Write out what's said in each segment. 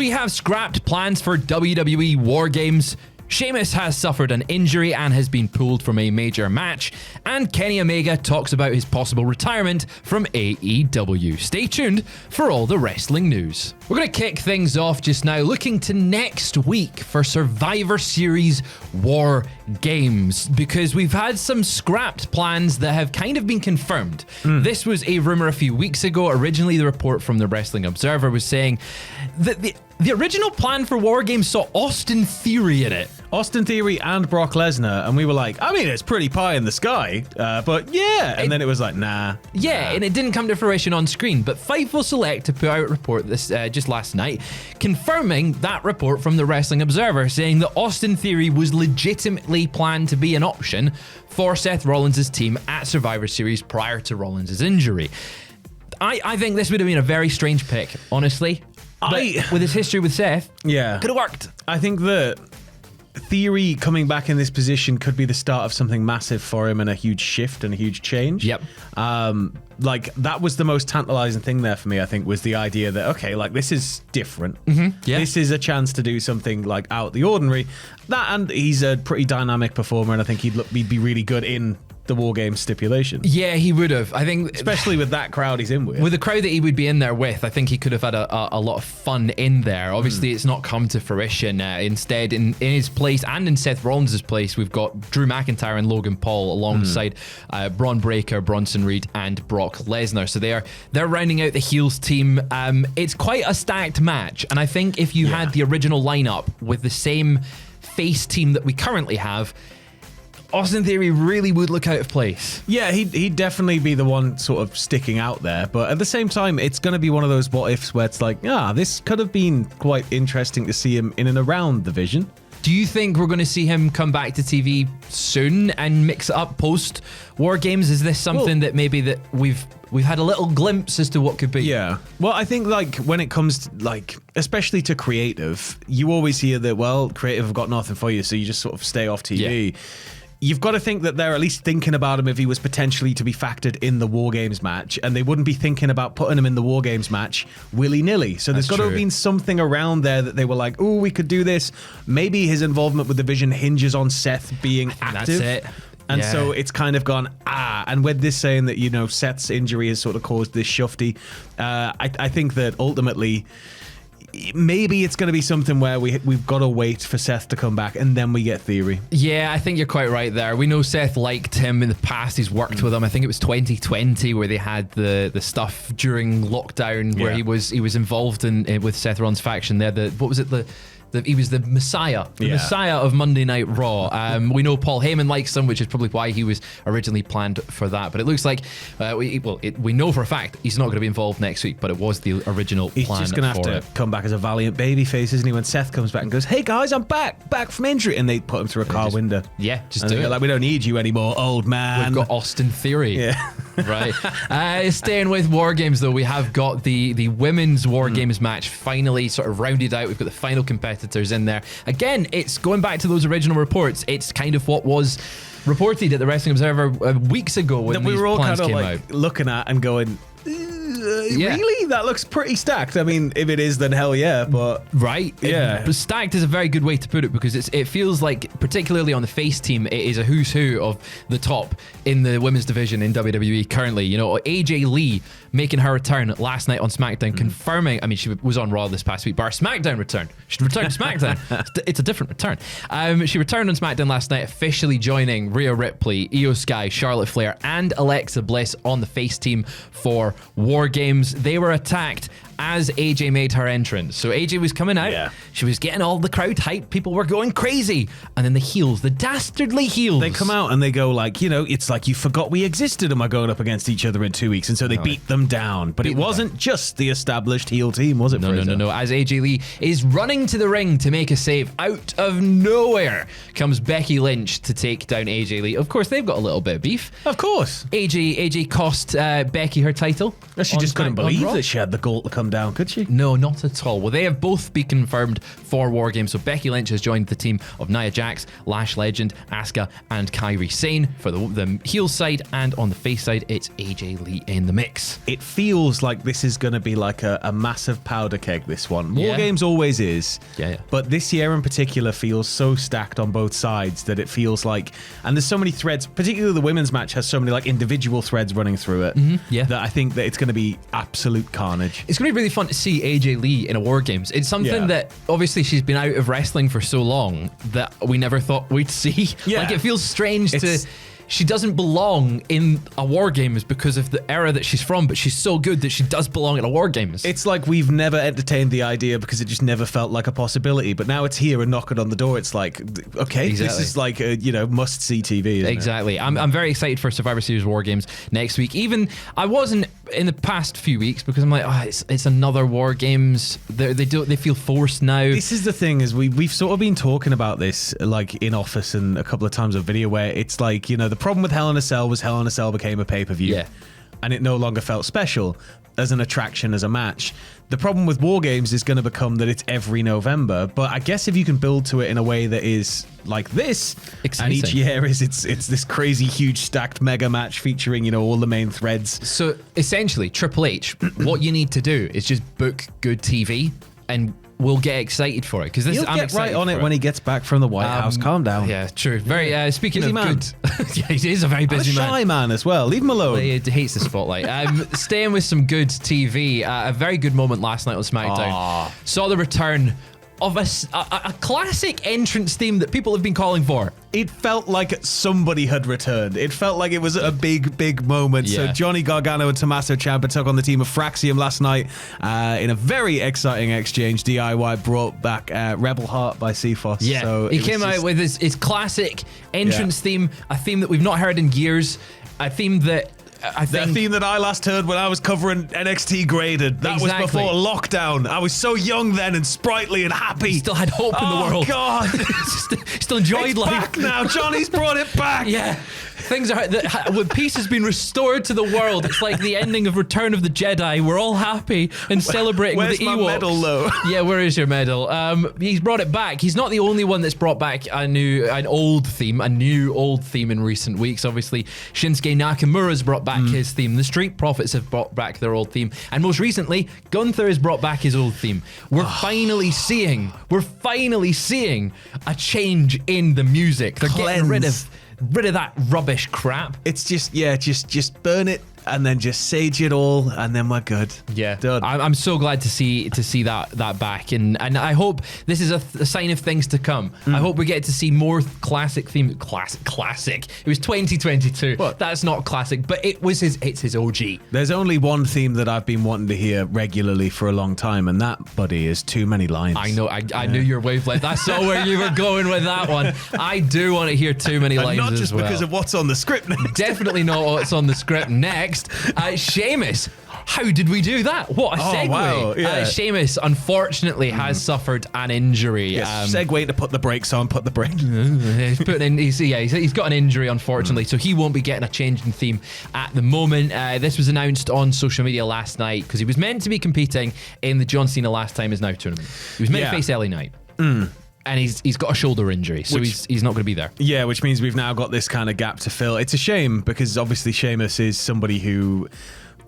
We have scrapped plans for WWE War Games. Sheamus has suffered an injury and has been pulled from a major match, and Kenny Omega talks about his possible retirement from AEW. Stay tuned for all the wrestling news. We're going to kick things off just now, looking to next week for Survivor Series War Games, because we've had some scrapped plans that have kind of been confirmed. This was a rumor a few weeks ago. Originally, the report from the Wrestling Observer was saying that the original plan for War Games saw Austin Theory in it. Austin Theory and Brock Lesnar, and we were like, I mean, it's pretty pie in the sky, but yeah. And then it was like, nah. Yeah, and it didn't come to fruition on screen, but Fightful Select put out a report this just last night, confirming that report from the Wrestling Observer, saying that Austin Theory was legitimately planned to be an option for Seth Rollins' team at Survivor Series prior to Rollins' injury. I think this would have been a very strange pick, honestly. But with his history with Seth, could have worked. I think that Theory coming back in this position could be the start of something massive for him and a huge shift and a huge change. Yep. Like, that was the most tantalizing thing there for me, I think, was the idea that, okay, like, this is different. Yeah. This is a chance to do something, like, out the ordinary. That, and he's a pretty dynamic performer, and I think he'd be really good in the War Games stipulation. Yeah, he would have. I think, especially with that crowd he's in with. With the crowd that he would be in there with, I think he could have had a lot of fun in there. Obviously, it's not come to fruition. Instead, in his place and in Seth Rollins' place, we've got Drew McIntyre and Logan Paul alongside Braun Breaker, Bronson Reed, and Brock Lesnar. So they're rounding out the heels team. It's quite a stacked match, and I think if you had the original lineup with the same face team that we currently have, Austin Theory really would look out of place. Yeah, he'd definitely be the one sort of sticking out there. But at the same time, it's going to be one of those what ifs where it's like, this could have been quite interesting to see him in and around the Vision. Do you think we're going to see him come back to TV soon and mix it up post War Games? Is this something that maybe that we've had a little glimpse as to what could be? Yeah. Well, I think like when it comes to, like, especially to creative, you always hear that, well, creative have got nothing for you, so you just sort of stay off TV. Yeah. You've got to think that they're at least thinking about him if he was potentially to be factored in the War Games match, and they wouldn't be thinking about putting him in the War Games match willy-nilly. So there's got to have been something around there that they were like, oh, we could do this. Maybe his involvement with the Vision hinges on Seth being active. That's it. And so it's kind of gone, and with this saying that, you know, Seth's injury has sort of caused this shufty, I think that ultimately maybe it's going to be something where we've got to wait for Seth to come back and then we get Theory. Yeah, I think you're quite right there. We know Seth liked him in the past. He's worked with him. I think it was 2020 where they had the stuff during lockdown where he was involved in with Seth Rollins' faction there. What was it? He was the Messiah, Messiah of Monday Night Raw. We know Paul Heyman likes him, which is probably why he was originally planned for that. But it looks like, we know for a fact he's not going to be involved next week, but it was the original plan. He's just going to have to come back as a valiant babyface, isn't he? When Seth comes back and goes, hey guys, I'm back from injury. And they put him through a car window. Yeah, just and do it. Like, we don't need you anymore, old man. We've got Austin Theory. Yeah. Right. Staying with War Games, though, we have got the women's War Games match finally sort of rounded out. We've got the final competitors in there. Again, it's going back to those original reports. It's kind of what was reported at the Wrestling Observer weeks ago when these plans came out. Looking at and going, really? That looks pretty stacked. I mean, if it is, then hell yeah, but... Right? But stacked is a very good way to put it, because it feels like, particularly on the face team, it is a who's who of the top in the women's division in WWE currently. You know, AJ Lee making her return last night on SmackDown, confirming, I mean, she was on Raw this past week, but her SmackDown return. She returned to SmackDown. It's a different return. She returned on SmackDown last night, officially joining Rhea Ripley, Io Sky, Charlotte Flair, and Alexa Bliss on the face team for War Games. They were attacked as AJ made her entrance. So AJ was coming out, she was getting all the crowd hype, people were going crazy, and then the heels, the dastardly heels, they come out and they go like, you know, it's like you forgot we existed and we're going up against each other in 2 weeks, and so they beat them down. But it wasn't just the established heel team, was it? No. As AJ Lee is running to the ring to make a save, out of nowhere comes Becky Lynch to take down AJ Lee. Of course, they've got a little bit of beef. Of course. AJ cost Becky her title. She just couldn't believe that she had the goal to come come down, could she? No, not at all. Well, they have both been confirmed for War Games. So Becky Lynch has joined the team of Nia Jax, Lash Legend, Asuka, and Kairi Sane for the heel side, and on the face side, it's AJ Lee in the mix. It feels like this is going to be like a massive powder keg, this one. War Yeah. Games always is. Yeah. But this year in particular feels so stacked on both sides that it feels like, and there's so many threads, particularly the women's match has so many like individual threads running through it, yeah. that I think that it's going to be absolute carnage. It's going to be really fun to see AJ Lee in a War Games. It's something Yeah. that obviously she's been out of wrestling for so long that we never thought we'd see. Yeah. Like, it feels strange It's- to... She doesn't belong in a War Games because of the era that she's from, but she's so good that she does belong in a War Games. It's like we've never entertained the idea because it just never felt like a possibility. But now it's here and knocking on the door. It's like, okay, Exactly. this is like a, must-see TV, isn't Exactly. I'm very excited for Survivor Series War Games next week. Even I wasn't in the past few weeks because I'm like, it's another War Games. They feel forced now. This is the thing, is we've sort of been talking about this like in office and a couple of times on video, where it's like, the problem with Hell in a Cell was Hell in a Cell became a pay-per-view. Yeah. And it no longer felt special as an attraction, as a match. The problem with War Games is going to become that it's every November, but I guess if you can build to it in a way that is like this, Exciting. and each year is it's this crazy huge stacked mega match featuring all the main threads. So essentially, Triple H, what you need to do is just book good TV, and we'll get excited for it. Because He'll I'm get excited right on it for when he gets back from the White House. Calm down. Yeah, true. Very. Speaking Busy of man. good, yeah, he is a very I'm a busy man. shy man as well. Leave him alone. He hates the spotlight. Staying with some good TV, a very good moment last night on SmackDown. Aw. Saw the return of a classic entrance theme that people have been calling for. It felt like somebody had returned. It felt like it was a big moment. Yeah. So Johnny Gargano and Tommaso Ciampa took on the team of Fraxium last night in a very exciting exchange. DIY brought back Rebel Heart by CFOS. Yeah, so he came out with his classic entrance theme, a theme that we've not heard in years, a theme that I the think... theme that I last heard when I was covering NXT Graded. That Exactly. was before lockdown. I was so young then and sprightly and happy. Still had hope in the world. Oh, God. Still enjoyed It's life. back now. Johnny's brought it back. Yeah. Things are... When peace has been restored to the world, it's like the ending of Return of the Jedi. We're all happy and celebrating Where's with the my Ewoks. medal, though? Yeah, where is your medal? He's brought it back. He's not the only one that's brought back a new old theme in recent weeks. Obviously, Shinsuke Nakamura's brought back his theme. The Street Profits have brought back their old theme. And most recently, Gunther has brought back his old theme. We're finally seeing a change in the music. They're getting rid of that rubbish crap. It's just burn it and then just sage it all, and then we're good. Yeah, Done. I'm so glad to see that back, and I hope this is a sign of things to come. I hope we get to see more classic theme. Classic. It was 2022. What? That's not classic, but it's his OG. There's only one theme that I've been wanting to hear regularly for a long time, and that, buddy, is Too Many Lines. I know. I knew your wavelength. I saw where you were going with that one. I do want to hear Too Many And Lines not just as well. because of what's on the script next. Definitely not what's on the script next. Sheamus. How did we do that? What a segue. wow, yeah. Sheamus, unfortunately, has suffered an injury. Yes, segue to put the brakes on, put the brakes. He's got an injury, unfortunately, so he won't be getting a change in theme at the moment. This was announced on social media last night because he was meant to be competing in the John Cena Last Time Is Now tournament. He was meant to face LA Knight. And he's got a shoulder injury, so he's not going to be there. Yeah, which means we've now got this kind of gap to fill. It's a shame because obviously Sheamus is somebody who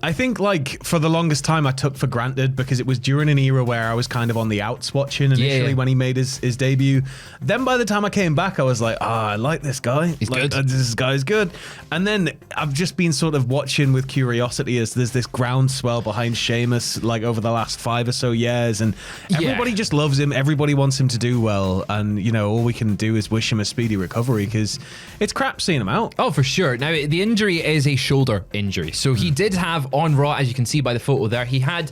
I think, like, for the longest time I took for granted because it was during an era where I was kind of on the outs watching initially when he made his debut. Then by the time I came back, I was like, I like this guy. He's good. This guy's good. And then I've just been sort of watching with curiosity as there's this groundswell behind Sheamus, like, over the last 5 or so years. And everybody just loves him. Everybody wants him to do well. And, you know, all we can do is wish him a speedy recovery because it's crap seeing him out. Oh, for sure. Now, the injury is a shoulder injury. So he did have on Raw, as you can see by the photo there, he had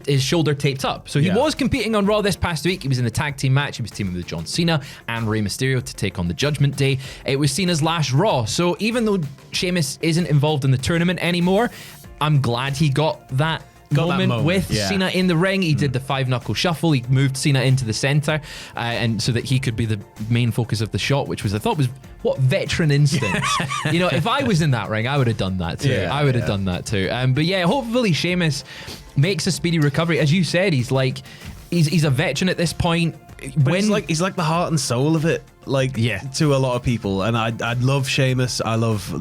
his shoulder taped up. So he was competing on Raw this past week. He was in the tag team match. He was teaming with John Cena and Rey Mysterio to take on the Judgment Day. It was Cena's last Raw. So even though Sheamus isn't involved in the tournament anymore, I'm glad he got that moment with yeah. Cena in the ring. He did the 5-knuckle shuffle. He moved Cena into the center, and so that he could be the main focus of the shot, which was, I thought, was what veteran instinct. You know, if I was in that ring, I would have done that too. Yeah, I would have done that too. But yeah, hopefully Sheamus makes a speedy recovery. As you said, he's a veteran at this point. But he's like the heart and soul of it, to a lot of people. And I love Sheamus. I love,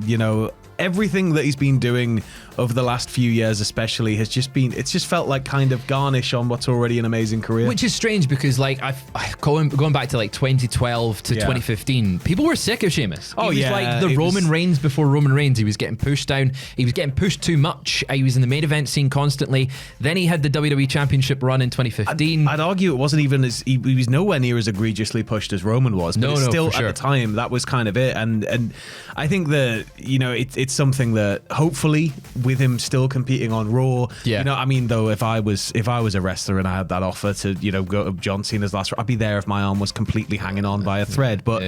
everything that he's been doing over the last few years especially it's just felt like kind of garnish on what's already an amazing career. Which is strange because going back to 2012 to 2015, people were sick of Sheamus. He was like the Roman Reigns before Roman Reigns. He was getting pushed down. He was getting pushed too much. He was in the main event scene constantly. Then he had the WWE Championship run in 2015. I'd argue it wasn't even he was nowhere near as egregiously pushed as Roman was. But still for sure. At the time, that was kind of it. And I think that, it's something that hopefully with him still competing on Raw, though, if I was a wrestler and I had that offer to, go to John Cena's last, I'd be there if my arm was completely hanging on by a thread. But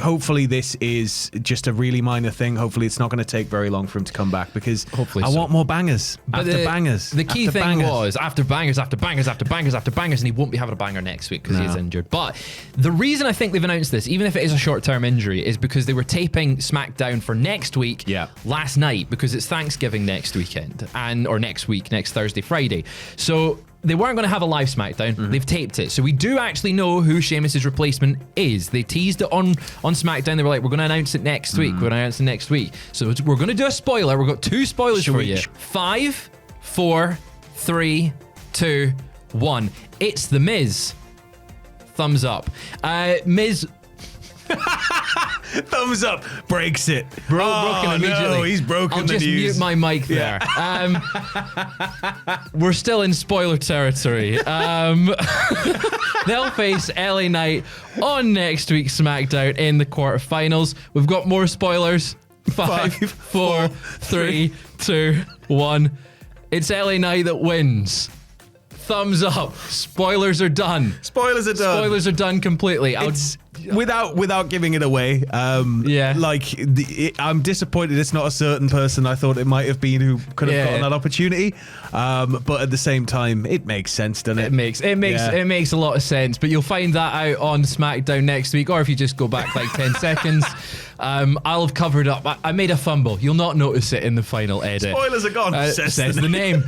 hopefully this is just a really minor thing. Hopefully it's not going to take very long for him to come back because I want more bangers after bangers. The key thing was after bangers after bangers after bangers after bangers, and he won't be having a banger next week because he's injured. But the reason I think they've announced this, even if it is a short-term injury, is because they were taping SmackDown for next week last night because it's Thanksgiving next weekend or next Thursday, Friday. So they weren't going to have a live SmackDown. Mm-hmm. They've taped it. So we do actually know who Sheamus' replacement is. They teased it on SmackDown. They were like, we're going to announce it next week. We're going to announce it next week. So we're going to do a spoiler. We've got 2 spoilers for you. 5, 4, 3, 2, 1. It's The Miz. Thumbs up. Miz... Thumbs up. Breaks it. Broken immediately. No, he's broken I'll the just news. mute my mic there. We're still in spoiler territory. They'll face LA Knight on next week's SmackDown in the quarterfinals. We've got more spoilers. 5, 4, 3, 2, 1. It's LA Knight that wins. Thumbs up. Spoilers are done. Spoilers are done. Spoilers are done completely. Without giving it away, I'm disappointed it's not a certain person I thought it might have been who could have gotten that opportunity. But at the same time, it makes sense, doesn't it? It makes a lot of sense. But you'll find that out on SmackDown next week, or if you just go back 10 seconds. I'll have covered up. I made a fumble. You'll not notice it in the final edit. Spoilers are gone. Says the name.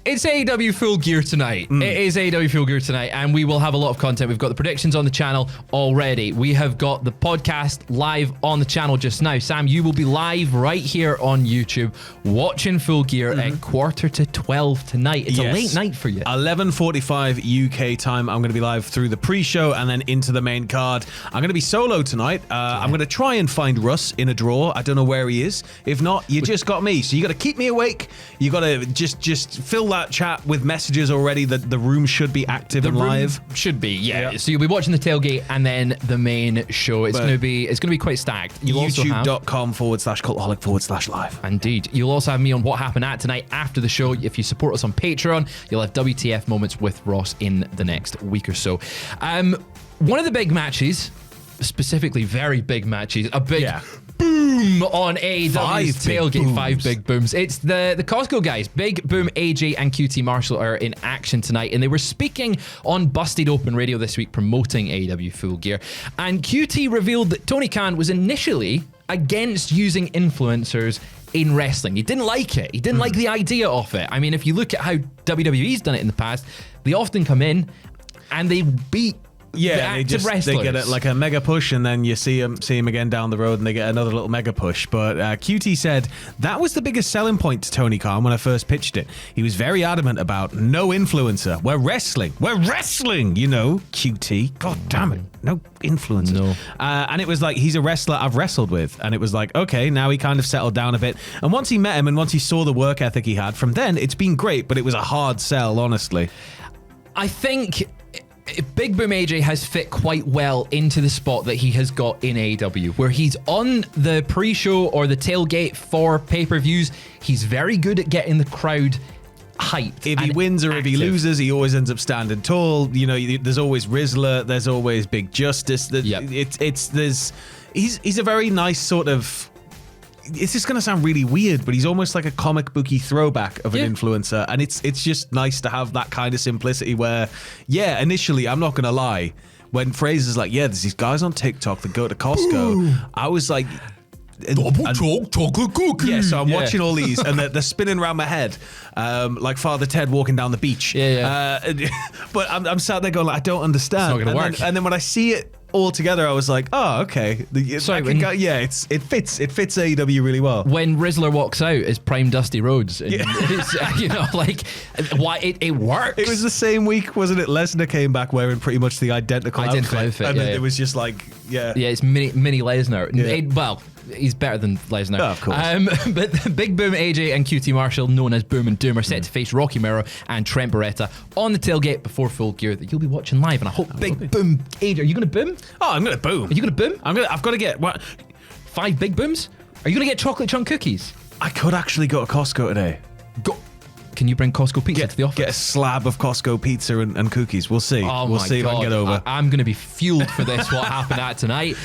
It's AEW Full Gear tonight. It is AEW Full Gear tonight, and we will have a lot of content. We've got the predictions on the channel already. We have got the podcast live on the channel just now. Sam, you will be live right here on YouTube watching Full Gear at 11:45 tonight. It's a late night for you. 11:45 UK time. I'm going to be live through the pre-show and then into the main card. I'm going to be solo tonight. I'm going to try and find Russ in a drawer. I don't know where he is. If not, you just got me. So you got to keep me awake. You got to just fill that chat with messages already. That the room should be active and live. Should be, yeah. So you'll be watching the tailgate and then the main show. It's going to be quite stacked. YouTube.com/cultaholic/live. Indeed. You'll also have me on What Happened At tonight after the show. If you support us on Patreon, you'll have WTF moments with Ross in the next week or so. One of the big matches, specifically very big matches, a big boom on AEW's tailgate. 5 big booms. It's the Costco guys. Big Boom, AJ, and QT Marshall are in action tonight, and they were speaking on Busted Open Radio this week promoting AEW Full Gear. And QT revealed that Tony Khan was initially against using influencers in wrestling. He didn't like it. He didn't like the idea of it. I mean, if you look at how WWE's done it in the past, they often come in and they beat they get like a mega push, and then you see him again down the road, and they get another little mega push. But QT said that was the biggest selling point to Tony Khan when I first pitched it. He was very adamant about no influencer. We're wrestling, you know, QT. God damn it, no influencer. No. And it was like, he's a wrestler I've wrestled with, and it was like, okay, now he kind of settled down a bit. And once he met him, and once he saw the work ethic he had, from then it's been great. But it was a hard sell, honestly. I think Big Boom AJ has fit quite well into the spot that he has got in AEW, where he's on the pre-show or the tailgate for pay-per-views. He's very good at getting the crowd hyped. If he wins or if he loses, he always ends up standing tall. You know, there's always Rizzler, there's always Big Justice. He's a very nice sort of it's just going to sound really weird, but he's almost like a comic booky throwback of an influencer. And it's just nice to have that kind of simplicity where, initially, I'm not going to lie, when Fraser's like, there's these guys on TikTok that go to Costco, I was like... chocolate cookie. Yeah, so I'm watching all these and they're spinning around my head like Father Ted walking down the beach. But I'm sat there going, like, I don't understand. It's not going to work. And then when I see it all together, I was like, oh, okay. It fits AEW really well. When Rizzler walks out as Prime Dusty Rhodes, and it's, like, why it works. It was the same week, wasn't it? Lesnar came back wearing pretty much the identical outfit. And then it was just like, it's mini Lesnar. Well, he's better than Lesnar. Oh, of course. But Big Boom AJ and QT Marshall, known as Boom and Doom, are set to face Rocky Mirror and Trent Beretta on the tailgate before Full Gear that you'll be watching live. And I hope Big Boom AJ, are you going to boom? Oh, I'm going to boom. Are you going to boom? I've got to get what? 5 big booms? Are you going to get chocolate chunk cookies? I could actually go to Costco today. Can you bring Costco pizza to the office? Get a slab of Costco pizza and cookies. We'll see. Oh, we'll see God. if I can get over. I'm going to be fueled for this, what happened at tonight.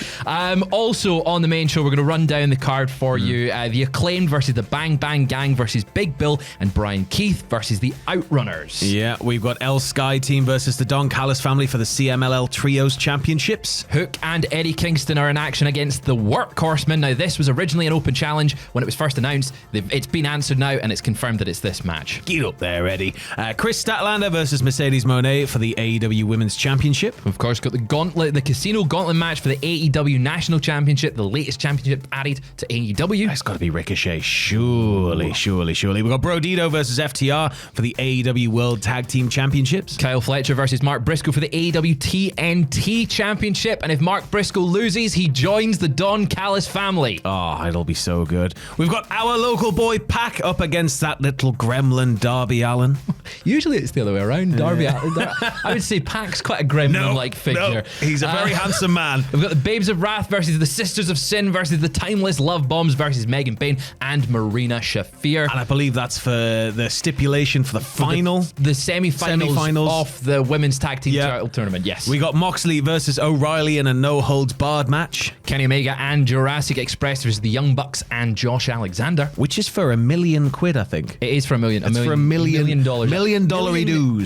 Also, on the main show, we're going to run down the card for you. The Acclaimed versus the Bang Bang Gang versus Big Bill and Brian Keith versus the Outrunners. Yeah, we've got El Sky Team versus the Don Callis family for the CMLL Trios Championships. Hook and Eddie Kingston are in action against the Workhorsemen. Now, this was originally an open challenge when it was first announced. It's been answered now, and it's confirmed that it's this match. Get up there, Eddie. Chris Statlander versus Mercedes Moné for the AEW Women's Championship. Of course, got the Casino Gauntlet match for the AEW National Championship, the latest championship added to AEW. It's got to be Ricochet, surely. We've got Brodito versus FTR for the AEW World Tag Team Championships. Kyle Fletcher versus Mark Briscoe for the AEW TNT Championship. And if Mark Briscoe loses, he joins the Don Callis family. Oh, it'll be so good. We've got our local boy Pac up against that little gremlin Darby Allin. Usually it's the other way around. Darby Allin. I would say Pac's quite a gremlin-like figure. No, he's a very handsome man. We've got the Babes of Wrath versus the Sisters of Sin versus the Timeless Love Bombs versus Megan Payne and Marina Shafir. And I believe that's for the stipulation for the final. The semi-finals of the Women's Tag Team Title Tournament, yes. We got Moxley versus O'Reilly in a no-holds-barred match. Kenny Omega and Jurassic Express versus the Young Bucks and Josh Alexander. Which is for $1 million, I think. It is for $1 million. It's for $1 million. $1 million.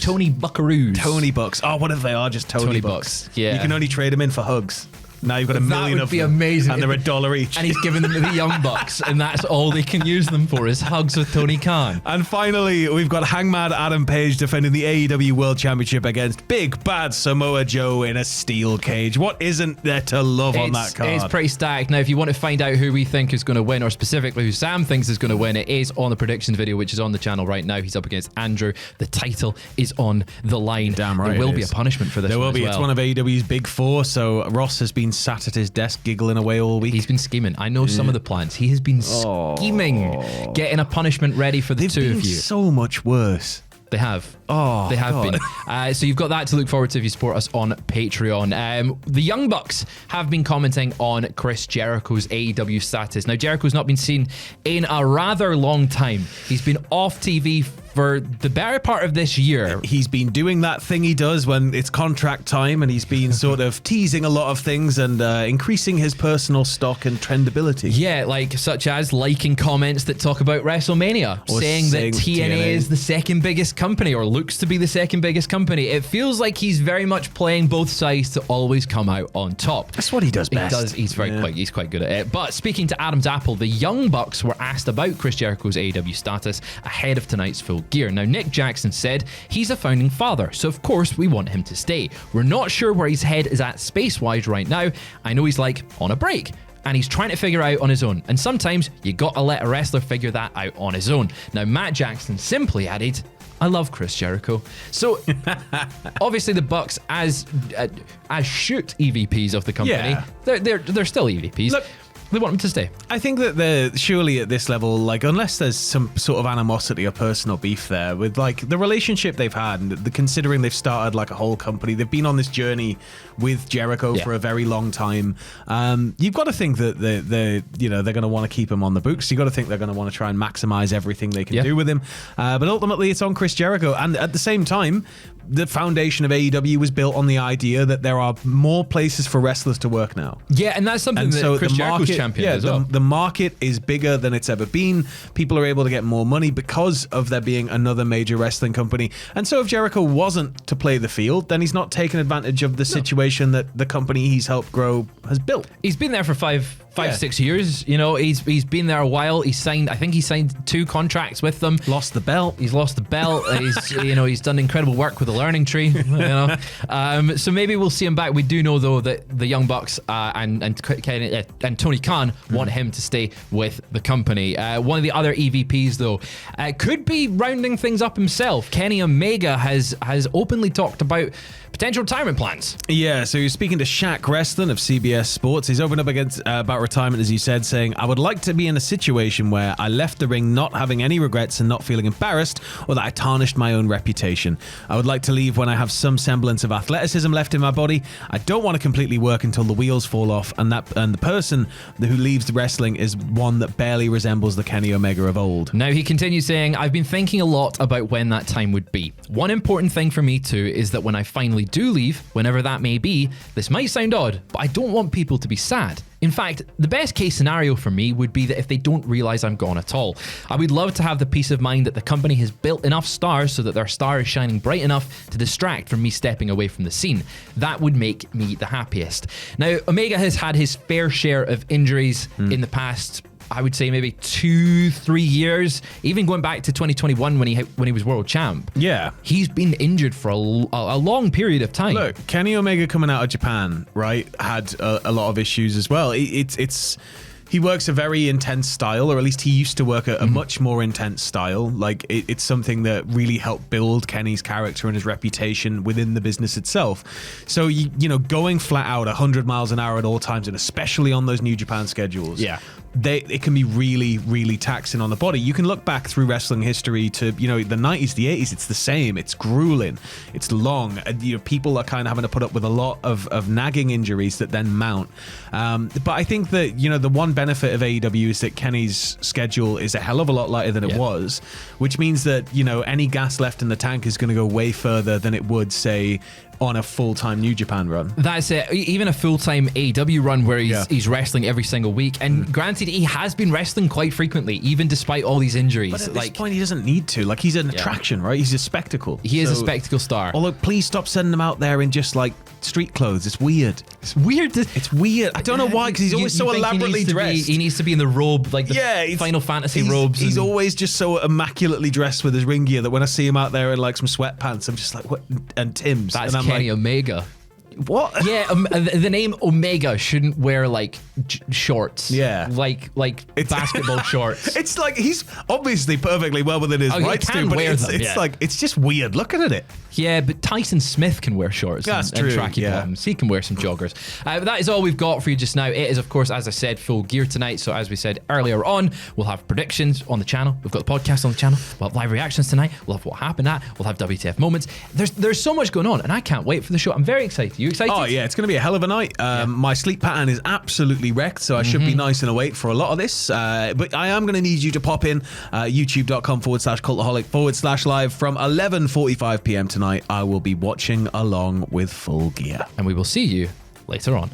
Tony Buckaroos. Tony Bucks. Oh, what if they are just Tony Bucks? Yeah. You can only trade them in for hugs. Now you've got $1 million of them. That would be amazing. And they're $1 each. And he's giving them to the Young Bucks, and that's all they can use them for is hugs with Tony Khan. And finally, we've got Hangman Adam Page defending the AEW World Championship against Big Bad Samoa Joe in a steel cage. What isn't there to love on that card? It's pretty stacked. Now, if you want to find out who we think is going to win, or specifically who Sam thinks is going to win, it is on the predictions video, which is on the channel right now. He's up against Andrew. The title is on the line. Damn right. There will be a punishment for this. There will be. It's one of AEW's big four, so Ross has been sat at his desk giggling away all week. He's been scheming. I know some of the plans. He has been scheming, getting a punishment ready for the two of you. So much worse. They have. Oh, they have God. been. So you've got that to look forward to if you support us on Patreon. The Young Bucks have been commenting on Chris Jericho's AEW status. Now, Jericho's not been seen in a rather long time. He's been off TV for the better part of this year. He's been doing that thing he does when it's contract time, and he's been sort of teasing a lot of things and increasing his personal stock and trendability. Yeah, like such as liking comments that talk about WrestleMania, or saying that TNA is the second biggest company, or looks to be the second biggest company. It feels like he's very much playing both sides to always come out on top. That's what he does best. He's quite good at it. But speaking to Adam's Apple, the Young Bucks were asked about Chris Jericho's AEW status ahead of tonight's Full Gear. Now, Nick Jackson said he's a founding father, so of course we want him to stay. We're not sure where his head is at space-wise right now. I know he's like on a break, and he's trying to figure out on his own. And sometimes you gotta let a wrestler figure that out on his own. Now, Matt Jackson simply added, I love Chris Jericho. So, obviously the Bucks, as shoot EVPs of the company, they're still EVPs. Look, they want him to stay. I think that they're surely at this level, like, unless there's some sort of animosity or personal beef there with, like, the relationship they've had, and considering they've started like a whole company, they've been on this journey with Jericho for a very long time. You've got to think that they're going to want to keep him on the books. You've got to think they're going to want to try and maximize everything they can do with him. But ultimately, it's on Chris Jericho. And at the same time, the foundation of AEW was built on the idea that there are more places for wrestlers to work now. Yeah, and that's something that Chris Jericho's champion as well. The market is bigger than it's ever been. People are able to get more money because of there being another major wrestling company. And so if Jericho wasn't to play the field, then he's not taking advantage of the situation that the company he's helped grow has built. He's been there for 6 years. You know, he's been there a while. I think he signed 2 contracts with them. Lost the belt. He's lost the belt. He's done incredible work with the learning tree. So maybe we'll see him back. We do know though that the Young Bucks and Tony Khan want him to stay with the company. One of the other EVPs though could be rounding things up himself. Kenny Omega has openly talked about potential retirement plans. Yeah, so you're speaking to Shaq Wrestling of CBS Sports. He's opened up about retirement, as you said, saying, "I would like to be in a situation where I left the ring not having any regrets and not feeling embarrassed or that I tarnished my own reputation. I would like to leave when I have some semblance of athleticism left in my body. I don't want to completely work until the wheels fall off, and the person who leaves the wrestling is one that barely resembles the Kenny Omega of old." Now he continues saying, "I've been thinking a lot about when that time would be. One important thing for me too is that when I finally do leave, whenever that may be, this might sound odd, but I don't want people to be sad. In fact, the best case scenario for me would be that if they don't realize I'm gone at all. I would love to have the peace of mind that the company has built enough stars so that their star is shining bright enough to distract from me stepping away from the scene. That would make me the happiest." Now, Omega has had his fair share of injuries in the past, I would say maybe 2-3 years, even going back to 2021 when he was world champ. Yeah. He's been injured for a long period of time. Look, Kenny Omega coming out of Japan, right, had a lot of issues as well. He works a very intense style, or at least he used to work a much more intense style. Like, it's something that really helped build Kenny's character and his reputation within the business itself. So, going flat out 100 miles an hour at all times, and especially on those New Japan schedules, it can be really, really taxing on the body. You can look back through wrestling history to, the 90s, the 80s, it's the same. It's grueling. It's long. People are kind of having to put up with a lot of nagging injuries that then mount. But I think that, the one benefit of AEW is that Kenny's schedule is a hell of a lot lighter than it was, which means that, any gas left in the tank is going to go way further than it would, say, on a full-time New Japan run. That's it. Even a full-time AEW run where he's wrestling every single week. And granted, he has been wrestling quite frequently, even despite all these injuries. But at this point, he doesn't need to. Like, he's an attraction, right? He's a spectacle. He is a spectacle star. Although, please stop sending him out there in just, street clothes. It's weird. It's weird. It's weird. I don't know why, because he's always so elaborately dressed. He needs to be in the robe, like the Final Fantasy robes. He's always just so immaculately dressed with his ring gear that when I see him out there in, some sweatpants, I'm just like, what? And Tim's. That's and I'm Kenny Omega. What? Yeah, the name Omega shouldn't wear shorts. Yeah, like basketball shorts. It's like he's obviously perfectly well within his rights to, but it's just weird looking at it. Yeah, but Tyson Smith can wear shorts and tracky bottoms. He can wear some joggers. But that is all we've got for you just now. It is, of course, as I said, full gear tonight. So as we said earlier on, we'll have predictions on the channel. We've got the podcast on the channel. We'll have live reactions tonight. We'll have what happened at. We'll have WTF moments. There's so much going on, and I can't wait for the show. I'm very excited. You excited? Oh yeah, it's going to be a hell of a night. My sleep pattern is absolutely wrecked, so I should be nice and awake for a lot of this. But I am going to need you to pop in youtube.com/cultaholic/live from 11:45 p.m. tonight. I will be watching along with Full Gear. And we will see you later on.